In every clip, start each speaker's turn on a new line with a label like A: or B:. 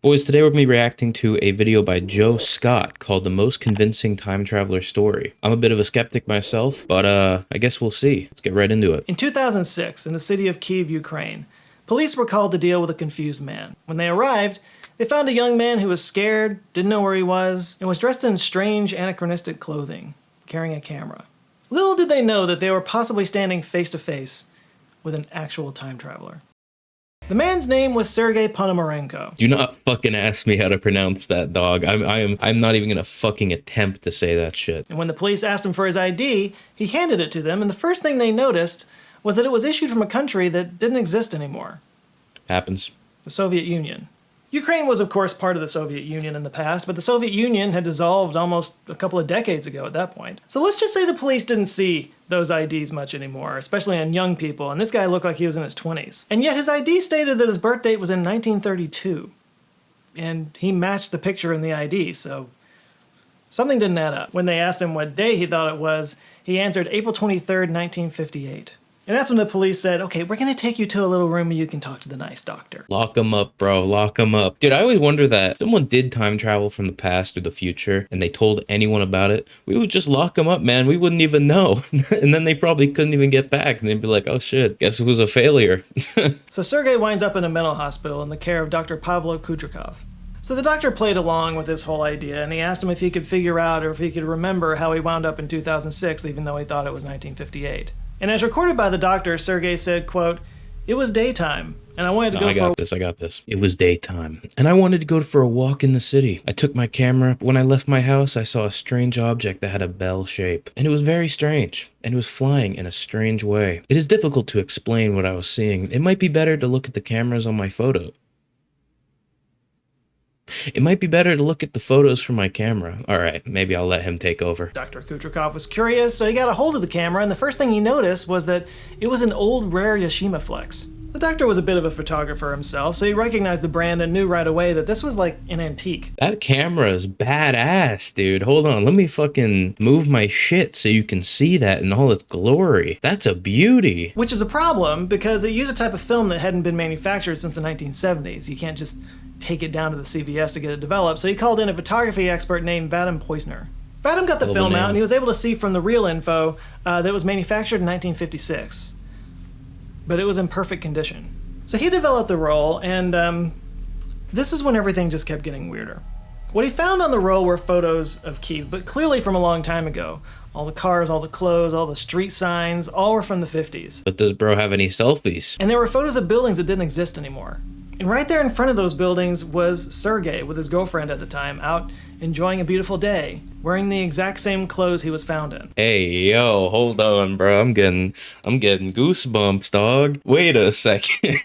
A: Boys, today we're going to be reacting to a video by Joe Scott called The Most Convincing Time Traveler Story. I'm a bit of a skeptic myself, but I guess we'll see. Let's get right into it.
B: In 2006, in the city of Kyiv, Ukraine, police were called to deal with a confused man. When they arrived, they found a young man who was scared, didn't know where he was, and was dressed in strange, anachronistic clothing, carrying a camera. Little did they know that they were possibly standing face to face with an actual time traveler. The man's name was Sergei Ponomarenko.
A: Do not fucking ask me how to pronounce that, dog. I'm not even gonna fucking attempt to say that shit.
B: And when the police asked him for his ID, he handed it to them, and the first thing they noticed was that it was issued from a country that didn't exist anymore.
A: Happens.
B: The Soviet Union. Ukraine was, of course, part of the Soviet Union in the past, but the Soviet Union had dissolved almost a couple of decades ago at that point. So let's just say the police didn't see those IDs much anymore, especially on young people, and this guy looked like he was in his 20s. And yet his ID stated that his birth date was in 1932, and he matched the picture in the ID, so something didn't add up. When they asked him what day he thought it was, he answered April 23rd, 1958. And that's when the police said, okay, we're going to take you to a little room where you can talk to the nice doctor.
A: Lock him up, bro. Lock him up. Dude, I always wonder that if someone did time travel from the past or the future and they told anyone about it, we would just lock them up, man. We wouldn't even know. And then they probably couldn't even get back. And they'd be like, oh shit, guess who's a failure?
B: So Sergei winds up in a mental hospital in the care of Dr. Pavlo Kudrikov. So the doctor played along with this whole idea, and he asked him if he could figure out or if he could remember how he wound up in 2006, even though he thought it was 1958. And as recorded by the doctor, Sergei said, quote, "It was daytime, and I wanted to go
A: I got this. It was daytime, and I wanted to go for a walk in the city. I took my camera, but when I left my house, I saw a strange object that had a bell shape. And it was very strange, and it was flying in a strange way. It is difficult to explain what I was seeing. It might be better to look at the cameras on my photo. It might be better to look at the photos from my camera. All right, maybe I'll let him take over."
B: Dr. Kudrikov was curious, so he got a hold of the camera, and the first thing he noticed was that it was an old, rare Yashima Flex. The doctor was a bit of a photographer himself, so he recognized the brand and knew right away that this was like an antique.
A: That camera is badass, dude. Hold on, let me fucking move my shit so you can see that in all its glory. That's a beauty.
B: Which is a problem, because it used a type of film that hadn't been manufactured since the 1970s. You can't just take it down to the CVS to get it developed, so he called in a photography expert named Vadim Poisner. Vadim got the film out, and he was able to see from the real info that it was manufactured in 1956. But it was in perfect condition. So he developed the roll, and this is when everything just kept getting weirder. What he found on the roll were photos of Kyiv, but clearly from a long time ago. All the cars, all the clothes, all the street signs, all were from the 50s.
A: But does bro have any selfies?
B: And there were photos of buildings that didn't exist anymore. And right there in front of those buildings was Sergei with his girlfriend at the time, out enjoying a beautiful day, wearing the exact same clothes he was found in.
A: Hey, yo, hold on, bro. I'm getting goosebumps, dog. Wait a second.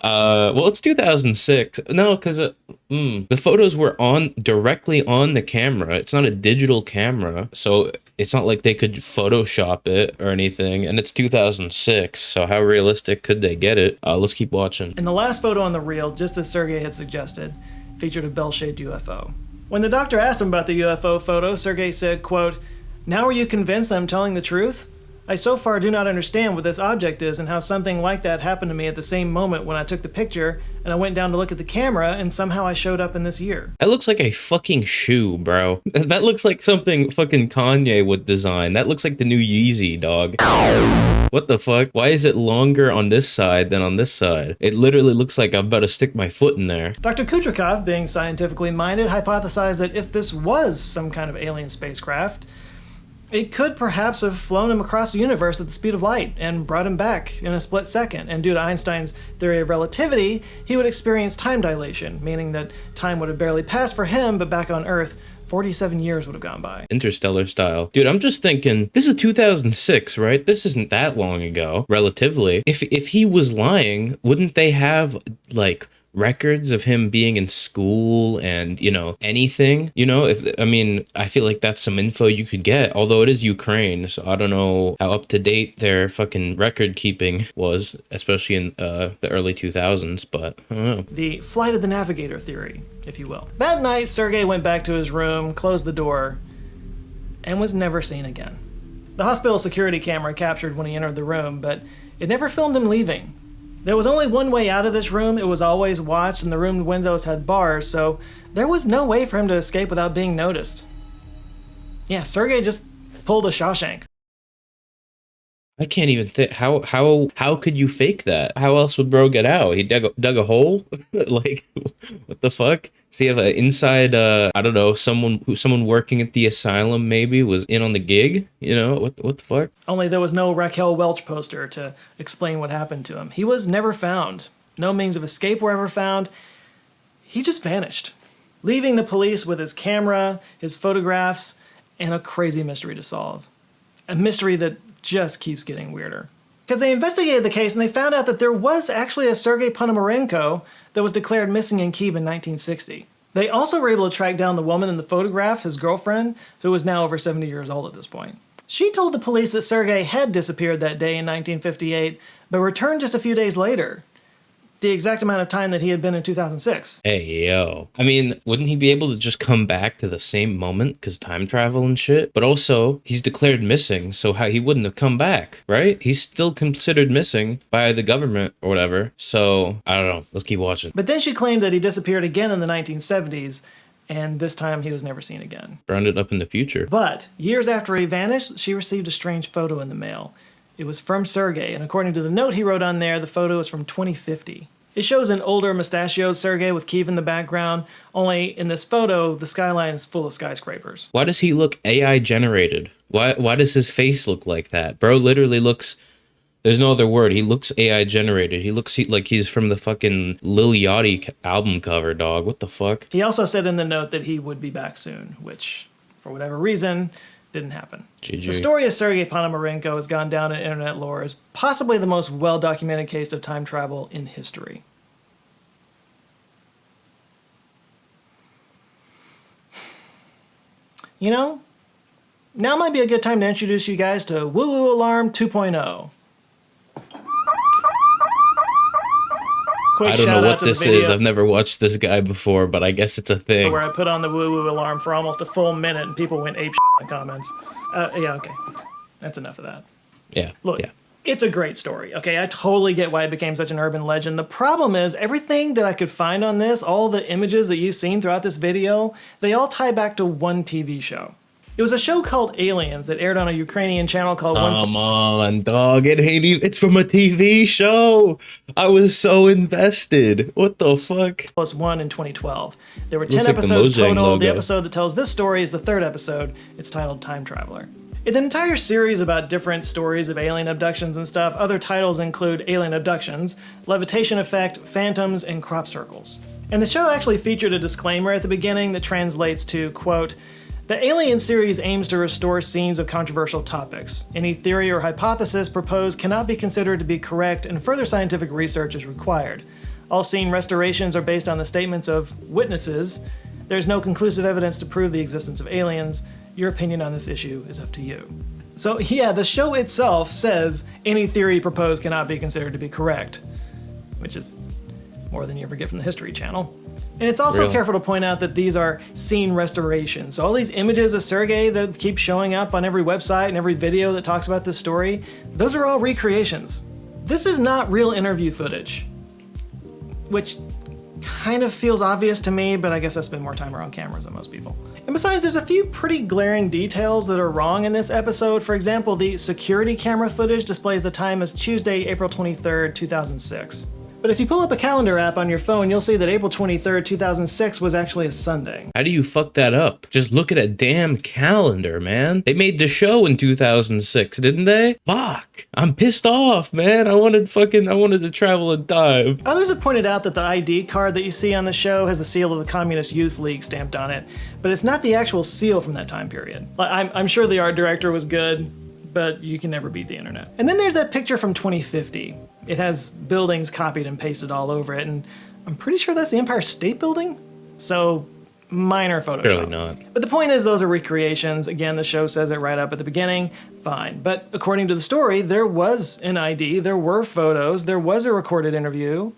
A: Well, it's 2006. No, because the photos were directly on the camera. It's not a digital camera, so it's not like they could Photoshop it or anything. And it's 2006, so how realistic could they get it? Let's keep watching.
B: And the last photo on the reel, just as Sergei had suggested, featured a bell-shaped UFO. When the doctor asked him about the UFO photo, Sergei said, quote, "Now are you convinced I'm telling the truth? I so far do not understand what this object is and how something like that happened to me at the same moment when I took the picture and I went down to look at the camera and somehow I showed up in this year."
A: That looks like a fucking shoe, bro. That looks like something fucking Kanye would design. That looks like the new Yeezy, dog. What the fuck? Why is it longer on this side than on this side? It literally looks like I'm about to stick my foot in there.
B: Dr. Kudrikov, being scientifically minded, hypothesized that if this was some kind of alien spacecraft, it could perhaps have flown him across the universe at the speed of light and brought him back in a split second. And due to Einstein's theory of relativity, he would experience time dilation, meaning that time would have barely passed for him, but back on Earth, 47 years would have gone by.
A: Interstellar style. Dude, I'm just thinking, this is 2006, right? This isn't that long ago, relatively. If he was lying, wouldn't they have, like, records of him being in school and, you know, anything? You know, I feel like that's some info you could get, although it is Ukraine, so I don't know how up to date their fucking record keeping was, especially in the early 2000s, but I don't know.
B: The flight of the navigator theory, if you will. That night, Sergei went back to his room, closed the door, and was never seen again. The hospital security camera captured when he entered the room, but it never filmed him leaving. There was only one way out of this room. It was always watched, and the room windows had bars, so there was no way for him to escape without being noticed. Yeah, Sergey just pulled a Shawshank.
A: I can't even think how could you fake that? How else would bro get out? He dug a hole? Like what the fuck? Does he have an inside I don't know, someone working at the asylum maybe was in on the gig? You know, what the fuck?
B: Only there was no Raquel Welch poster to explain what happened to him. He was never found. No means of escape were ever found. He just vanished, leaving the police with his camera, his photographs, and a crazy mystery to solve. A mystery that just keeps getting weirder. Because they investigated the case and they found out that there was actually a Sergei Ponomarenko that was declared missing in Kyiv in 1960. They also were able to track down the woman in the photograph, his girlfriend, who was now over 70 years old at this point. She told the police that Sergei had disappeared that day in 1958, but returned just a few days later. The exact amount of time that he had been in 2006.
A: Hey, yo. I mean, wouldn't he be able to just come back to the same moment? Because time travel and shit. But also, he's declared missing, so how he wouldn't have come back, right? He's still considered missing by the government or whatever. So, I don't know. Let's keep watching.
B: But then she claimed that he disappeared again in the 1970s, and this time he was never seen again.
A: Rounded up in the future.
B: But years after he vanished, she received a strange photo in the mail. It was from Sergei, and according to the note he wrote on there, the photo is from 2050. It shows an older mustachioed Sergei with Kyiv in the background, only in this photo, the skyline is full of skyscrapers.
A: Why does he look AI generated? Why does his face look like that? Bro literally looks, there's no other word, he looks AI generated. He looks like he's from the fucking Lil Yachty album cover, dog. What the fuck?
B: He also said in the note that he would be back soon, which, for whatever reason, didn't happen.
A: GG.
B: The story of Sergei Ponomarenko has gone down in internet lore as possibly the most well-documented case of time travel in history. You know, now might be a good time to introduce you guys to Woo Woo Alarm 2.0. Quick
A: I don't know
B: shout out
A: what
B: to the
A: this
B: video
A: is. I've never watched this guy before, but I guess it's a thing.
B: where I put on the Woo Woo Alarm for almost a full minute and people went ape in the comments. Yeah, okay. That's enough of that.
A: Yeah.
B: Look,
A: yeah.
B: it's a great story, okay? I totally get why it became such an urban legend. The problem is, everything that I could find on this, all the images that you've seen throughout this video, they all tie back to one TV show. It was a show called Aliens that aired on a Ukrainian channel called...
A: Come on, dog. It ain't even, it's from a TV show. I was so invested. What the fuck?
B: +1 in 2012. There were 10
A: Looks like the
B: episodes
A: Mojang
B: total.
A: logo.
B: The episode that tells this story is the third episode. It's titled Time Traveler. It's an entire series about different stories of alien abductions and stuff. Other titles include Alien Abductions, Levitation Effect, Phantoms, and Crop Circles. And the show actually featured a disclaimer at the beginning that translates to, quote, "The Alien series aims to restore scenes of controversial topics. Any theory or hypothesis proposed cannot be considered to be correct, and further scientific research is required. All scene restorations are based on the statements of witnesses. There's no conclusive evidence to prove the existence of aliens. Your opinion on this issue is up to you." So yeah, the show itself says any theory proposed cannot be considered to be correct, which is more than you ever get from the History Channel. And it's also
A: Real.
B: careful to point out that these are scene restorations. So all these images of Sergei that keep showing up on every website and every video that talks about this story, those are all recreations. This is not real interview footage, which kind of feels obvious to me, but I guess I spend more time around cameras than most people. And besides, there's a few pretty glaring details that are wrong in this episode. For example, the security camera footage displays the time as Tuesday, April 23rd, 2006. But if you pull up a calendar app on your phone, you'll see that April 23rd, 2006 was actually a Sunday.
A: How do you fuck that up? Just look at a damn calendar, man. They made the show in 2006, didn't they? Fuck. I'm pissed off, man. I wanted to travel in time.
B: Others have pointed out that the ID card that you see on the show has the seal of the Communist Youth League stamped on it, but it's not the actual seal from that time period. I'm sure the art director was good, but you can never beat the internet. And then there's that picture from 2050. It has buildings copied and pasted all over it, and I'm pretty sure that's the Empire State Building? So, minor Photoshop.
A: Surely not.
B: But the point is, those are recreations. Again, the show says it right up at the beginning. Fine. But according to the story, there was an ID, there were photos, there was a recorded interview.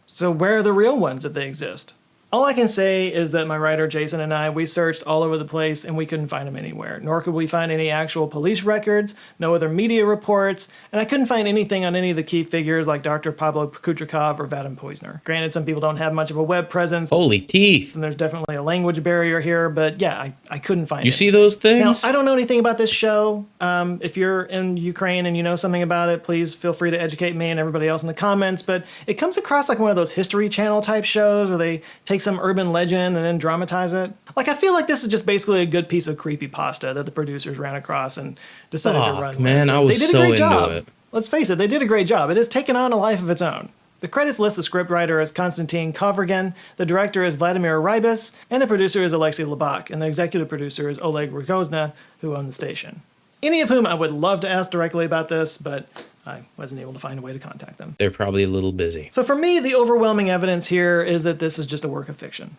B: So where are the real ones if they exist? All I can say is that my writer Jason and I, we searched all over the place and we couldn't find him anywhere. Nor could we find any actual police records, no other media reports, and I couldn't find anything on any of the key figures like Dr. Pablo Kutrikov or Vadim Poisner. Granted, some people don't have much of a web presence.
A: Holy teeth.
B: And there's definitely a language barrier here, but yeah, I couldn't find it.
A: You see those things?
B: Now, I don't know anything about this show. If you're in Ukraine and you know something about it, please feel free to educate me and everybody else in the comments, but it comes across like one of those History Channel type shows where they take some urban legend and then dramatize it. Like, I feel like this is just basically a good piece of creepypasta that the producers ran across and decided to run
A: man,
B: with.
A: I was so into
B: job.
A: it.
B: Let's face it, they did a great job. It has taken on a life of its own. The credits list the scriptwriter as Konstantin Kovrigan, the director is Vladimir Rybis, and the producer is Alexei Labak, and the executive producer is Oleg Rogozna, who owned the station. Any of whom I would love to ask directly about this, but I wasn't able to find a way to contact them.
A: They're probably a little busy.
B: So for me, the overwhelming evidence here is that this is just a work of fiction.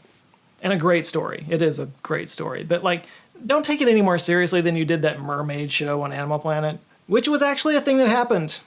B: And a great story. It is a great story. But, like, don't take it any more seriously than you did that mermaid show on Animal Planet, which was actually a thing that happened.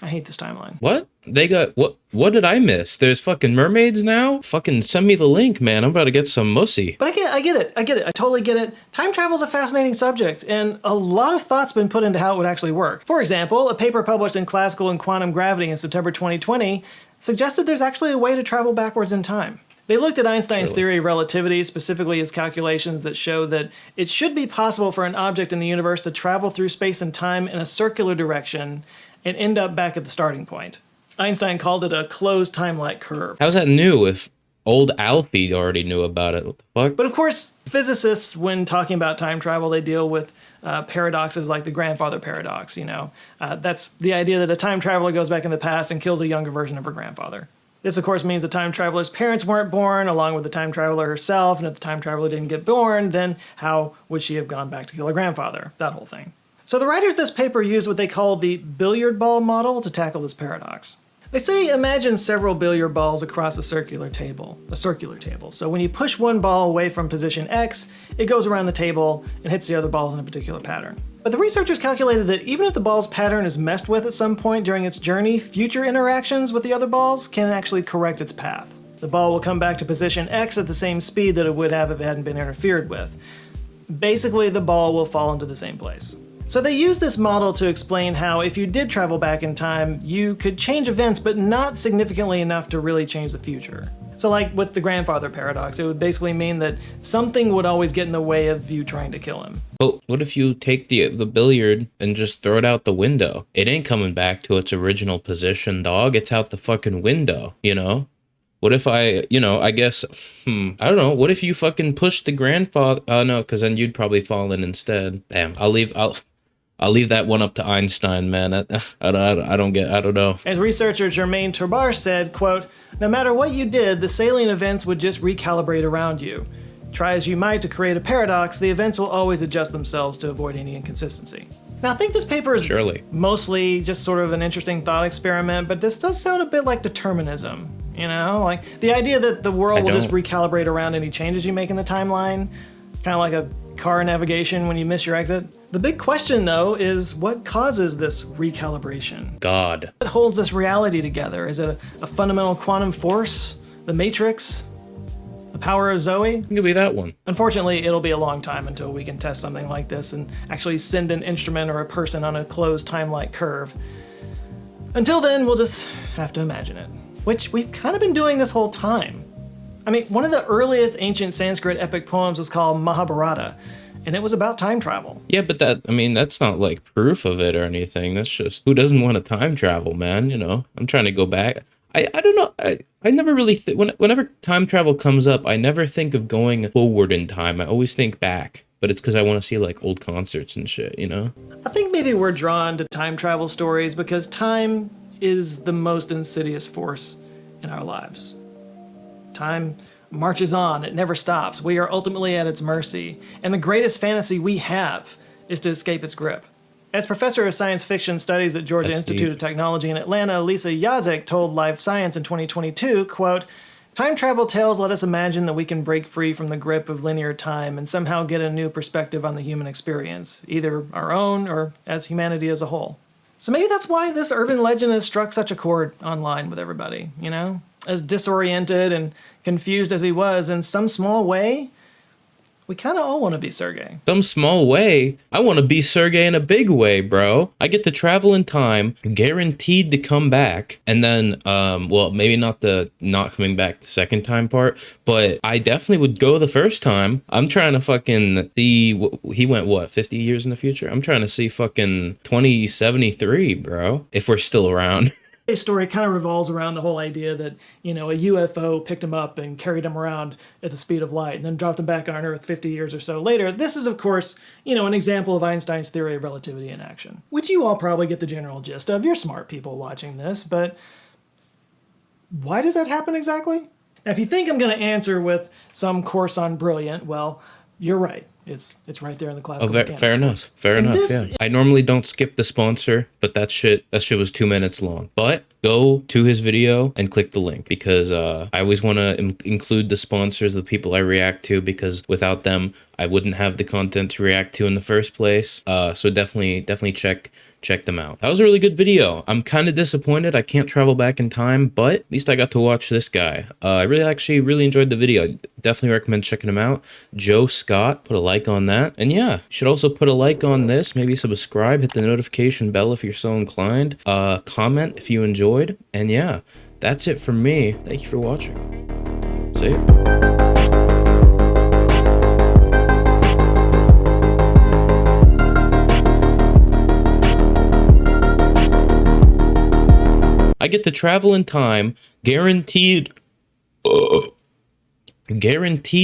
B: I hate this timeline.
A: What? They got... What did I miss? There's fucking mermaids now? Fucking send me the link, man. I'm about to get some mussy.
B: But I get it. I totally get it. Time travel is a fascinating subject, and a lot of thought's been put into how it would actually work. For example, a paper published in Classical and Quantum Gravity in September 2020 suggested there's actually a way to travel backwards in time. They looked at Einstein's theory of relativity, specifically his calculations that show that it should be possible for an object in the universe to travel through space and time in a circular direction and end up back at the starting point. Einstein called it a closed time-like curve.
A: How's that new if old Alfie already knew about it? What the fuck?
B: But of course, physicists, when talking about time travel, they deal with paradoxes like the grandfather paradox, you know. That's the idea that a time traveler goes back in the past and kills a younger version of her grandfather. This, of course, means the time traveler's parents weren't born, along with the time traveler herself, and if the time traveler didn't get born, then how would she have gone back to kill her grandfather? That whole thing. So the writers of this paper used what they call the billiard ball model to tackle this paradox. They say imagine several billiard balls across a circular table. So when you push one ball away from position X, it goes around the table and hits the other balls in a particular pattern. But the researchers calculated that even if the ball's pattern is messed with at some point during its journey, future interactions with the other balls can actually correct its path. The ball will come back to position X at the same speed that it would have if it hadn't been interfered with. Basically, the ball will fall into the same place. So they used this model to explain how if you did travel back in time, you could change events, but not significantly enough to really change the future. So like with the grandfather paradox, it would basically mean that something would always get in the way of you trying to kill him.
A: But what if you take the billiard and just throw it out the window? It ain't coming back to its original position, dog. It's out the fucking window, you know? What if I guess, I don't know. What if you fucking push the grandfather? Oh, no, because then you'd probably fall in instead. Damn, I'll leave that one up to Einstein, man. I don't know.
B: As researcher Germaine Turbar said, quote, "No matter what you did, the salient events would just recalibrate around you. Try as you might to create a paradox, the events will always adjust themselves to avoid any inconsistency." Now, I think this paper is mostly just sort of an interesting thought experiment, but this does sound a bit like determinism, you know? Like the idea that the world will just recalibrate around any changes you make in the timeline, kind of like a car navigation when you miss your exit. The big question, though, is what causes this recalibration?
A: God.
B: What holds this reality together? Is it a fundamental quantum force? The Matrix? The power of Zoe?
A: It could be that one.
B: Unfortunately, it'll be a long time until we can test something like this and actually send an instrument or a person on a closed time-like curve. Until then, we'll just have to imagine it. Which we've kind of been doing this whole time. I mean, one of the earliest ancient Sanskrit epic poems was called Mahabharata, and it was about time travel.
A: Yeah, but that's not like proof of it or anything. That's just, who doesn't want to time travel, man? You know, I'm trying to go back. I don't know. I never really, whenever time travel comes up, I never think of going forward in time. I always think back, but it's because I want to see like old concerts and shit, you know?
B: I think maybe we're drawn to time travel stories because time is the most insidious force in our lives. Time marches on, it never stops. We are ultimately at its mercy, and the greatest fantasy we have is to escape its grip. As professor of science fiction studies at Georgia Institute of Technology in Atlanta, Lisa Yazek told Live Science in 2022, quote, "Time travel tales let us imagine that we can break free from the grip of linear time and somehow get a new perspective on the human experience, either our own or as humanity as a whole." So maybe that's why this urban legend has struck such a chord online with everybody, you know? As disoriented and confused as he was, in some small way, we kind of all want to be Sergei.
A: Some small way, I want to be Sergei in a big way, bro. I get to travel in time, guaranteed to come back, and then, well, maybe not the not coming back the second time part, but I definitely would go the first time. I'm trying to fucking see, he went, what, 50 years in the future? I'm trying to see fucking 2073, bro, if we're still around.
B: His story kind of revolves around the whole idea that, you know, a UFO picked him up and carried him around at the speed of light and then dropped him back on Earth 50 years or so later. This is, of course, you know, an example of Einstein's theory of relativity in action, which you all probably get the general gist of. You're smart people watching this, but why does that happen exactly? Now, if you think I'm going to answer with some course on brilliant, well, you're right. It's right there in the classical mechanics.
A: Fair enough. Fair enough, yeah. I normally don't skip the sponsor, but that shit was 2 minutes long. But go to his video and click the link, because I always want to include the sponsors, the people I react to, because without them, I wouldn't have the content to react to in the first place. So definitely check them out. That was a really good video. I'm kind of disappointed I can't travel back in time, but at least I got to watch this guy. I really enjoyed the video. I definitely recommend checking him out. Joe Scott, put a like on that. And yeah, you should also put a like on this, maybe subscribe, hit the notification bell if you're so inclined, comment if you enjoyed, and yeah, that's it from me. Thank you for watching. See ya. I get to travel in time, guaranteed.